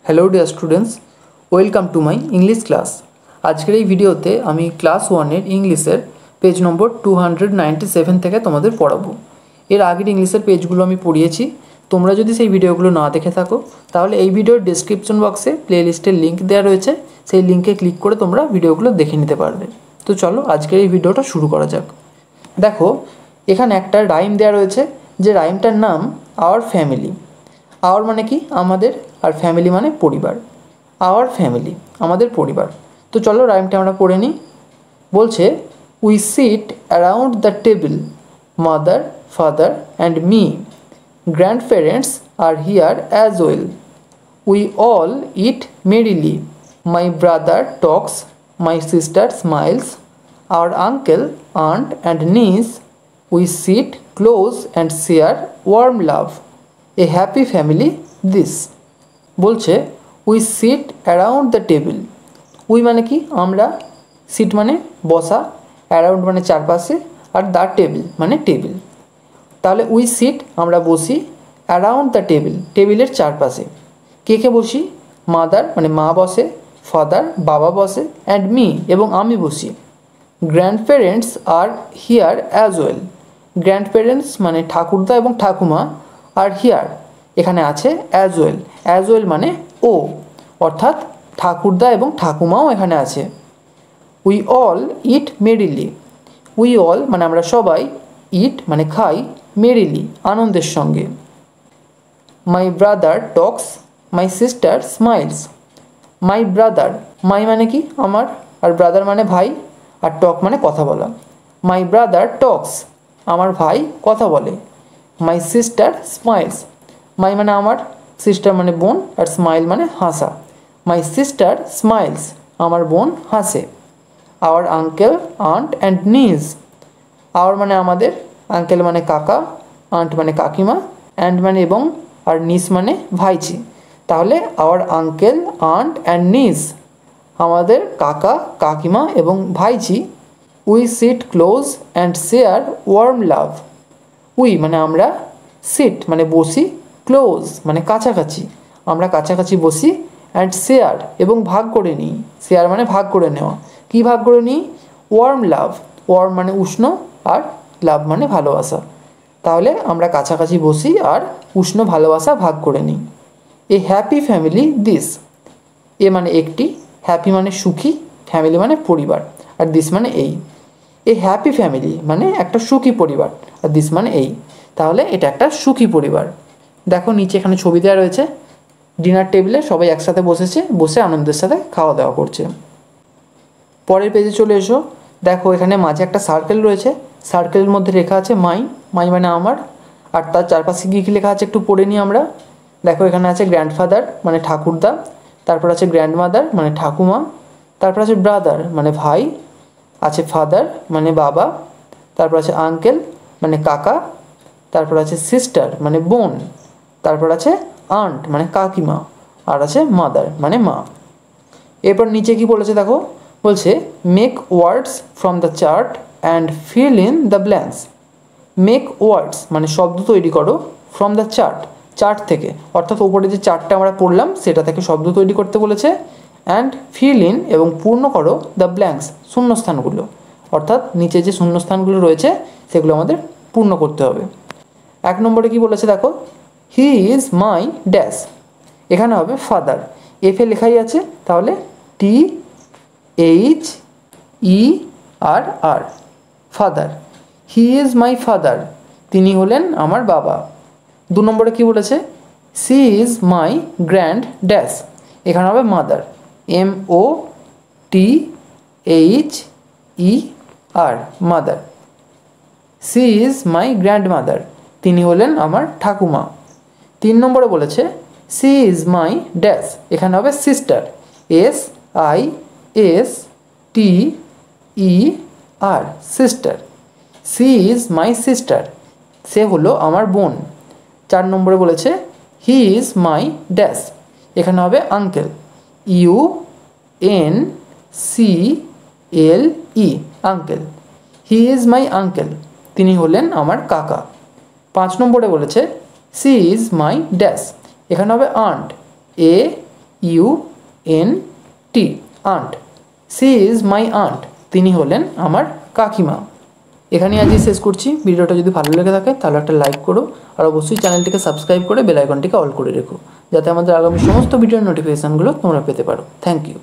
Hello dear students welcome to my English class. आजकेर এই ভিডিওতে আমি ক্লাস 1 এর ইংলিশের পেজ নম্বর 297 থেকে তোমাদের পড়াবো। এর আগের ইংলিশের পেজগুলো আমি পড়িয়েছি। তোমরা যদি সেই ভিডিওগুলো না দেখে থাকো তাহলে এই ভিডিওর ডেসক্রিপশন বক্সে প্লেলিস্টের লিংক দেওয়া রয়েছে, সেই লিংকে ক্লিক করে তোমরা ভিডিওগুলো দেখে নিতে পারবে। তো চলো আজকের এই ভিডিওটা শুরু করা যাক। দেখো এখানে একটা রাইম দেওয়া রয়েছে, যে রাইমটার নাম আওয়ার ফ্যামিলি। আওয়ার মানে কি আমাদের, আর ফ্যামিলি মানে পরিবার। আওয়ার ফ্যামিলি আমাদের পরিবার। তো চলো রাইমটা আমরা পড়ে নিই। বলছে we sit around the table, mother father and me, grand parents are here as well, we all eat merrily, my brother talks, my sister smiles, our uncle aunt and niece, we sit close and share warm love, a happy family this. বলছে we sit around the table. We মানে কি আমরা, sit মানে বসা, around মানে চারপাশে, আর the table মানে টেবিল। তাহলে উই সিট আমরা বসি, অ্যারাউন্ড দ্য টেবিল টেবিলের চারপাশে। কে কে বসি? মাদার মানে মা বসে, ফাদার বাবা বসে, অ্যান্ড মি এবং আমি বসি। Grand parents are here as well. Grand parents মানে ঠাকুরদা এবং ঠাকুমা, আর হিয়ার এখানে আছে অ্যাজ ওয়েল। অ্যাজ ওয়েল মানে ও, অর্থাৎ ঠাকুরদা এবং ঠাকুমাও এখানে আছে। We all eat merrily. We all মানে আমরা সবাই, ইট মানে খাই, মেরিলি আনন্দের সঙ্গে। My brother talks, my sister smiles. My brother, my মানে কি আমার, আর ব্রাদার মানে ভাই, আর টক মানে কথা বলা। মাই ব্রাদার টক্স আমার ভাই কথা বলে। মাই সিস্টার স্মাইলস, মাই মানে আমার, সিস্টার মানে বোন, আর স্মাইল মানে হাসা। মাই সিস্টার স্মাইলস আমার বোন হাসে। আওয়ার আঙ্কেল আন্ট অ্যান্ড নিজ। আওয়ার মানে আমাদের, আঙ্কেল মানে কাকা, আন্ট মানে কাকিমা, অ্যান্ড মানে এবং, আর নিস মানে ভাইঝি। তাহলে আওয়ার আঙ্কেল আন্ট অ্যান্ড নিজ আমাদের কাকা কাকিমা এবং ভাইঝি। We sit close and share warm love. We মানে আমরা, সিট মানে বসি, ক্লোজ মানে কাছাকাছি, আমরা কাছাকাছি বসি, অ্যান্ড শেয়ার এবং ভাগ করে নিই। শেয়ার মানে ভাগ করে নেওয়া। কী ভাগ করে নিই? ওয়ার্ম লাভ। ওয়ার্ম মানে উষ্ণ, আর লাভ মানে ভালোবাসা। তাহলে আমরা কাছাকাছি বসি আর উষ্ণ ভালোবাসা ভাগ করে নিই। A happy family this. A মানে একটি, হ্যাপি মানে সুখী, ফ্যামিলি মানে পরিবার, আর দিস মানে এই। এ হ্যাপি ফ্যামিলি মানে একটা সুখী পরিবার, আর দিস মানে এই। তাহলে এটা একটা সুখী পরিবার। দেখো নিচে এখানে ছবি দেওয়া রয়েছে, ডিনার টেবিলে সবাই একসাথে বসেছে, বসে আনন্দের সাথে খাওয়া দাওয়া করছে। পরের পেজে চলে এসো। দেখো এখানে মাঝে একটা সার্কেল রয়েছে, সার্কেলের মধ্যে লেখা আছে মাই। মাই মানে আমার, আর তার চারপাশে কী কী লেখা আছে একটু পড়ে নিই আমরা। দেখো এখানে আছে গ্র্যান্ডফাদার মানে ঠাকুরদা, তারপর আছে গ্র্যান্ডমাদার মানে ঠাকুমা, তারপর আছে ব্রাদার মানে ভাই, আছে ফাদার মানে বাবা, তারপর আছে আঙ্কেল মানে কাকা, তারপর আছে সিস্টার মানে বোন, তারপর আছে আন্ট মানে কাকিমা, আর আছে মাদার মানে মা। এরপর নিচে কি বলেছে দেখো, বলছে make words from the chart and fill in the blanks. Make words মানে শব্দ তৈরি করো, ফ্রম দ্য চার্ট চার্ট থেকে, অর্থাৎ ওপরে যে চার্টটা আমরা পড়লাম সেটা থেকে শব্দ তৈরি করতে বলেছে। অ্যান্ড ফিল ইন এবং পূর্ণ করো দ্য ব্ল্যাঙ্কস শূন্যস্থানগুলো, অর্থাৎ নিচে যে শূন্যস্থানগুলো রয়েছে সেগুলো আমাদের পূর্ণ করতে হবে। 1 নম্বরে কি বলেছে দেখো, হি ইজ মাই ড্যাশ। এখানে হবে ফাদার, এফে লেখাই আছে, তাহলে THER father. He is my father তিনি হলেন আমার বাবা। 2 নম্বরে কি বলেছে, she is my grand dash. এখানে হবে mother, MOTHER mother. She is my grand mother তিনি হলেন আমার ঠাকুমা। 3 নম্বরে বলেছে সি ইজ মাই ড্যাশ। এখানে হবে sister, SISTER sister. She is my sister সে হলো আমার বোন। 4 নম্বরে বলেছে হি ইজ মাই ড্যাশ। এখানে হবে uncle, UNCLE uncle. He is my uncle তিনি হলেন আমার কাকা। 5 নম্বরে বলেছে সি ইজ মাই ড্যাশ। এখানে হবে aunt, AUNT, aunt. She is my aunt, তিনি হলেন আমার কাকিমা। এখানেই আজকে শেষ করছি। ভিডিওটা যদি ভালো লেগে থাকে তাহলে একটা লাইক করো, আর অবশ্যই চ্যানেলটিকে সাবস্ক্রাইব করে বেল আইকনটিকে অল করে রেখো, যাতে আমাদের আগামী সমস্ত ভিডিওর নোটিফিকেশানগুলো তোমরা পেতে পারো। Thank you.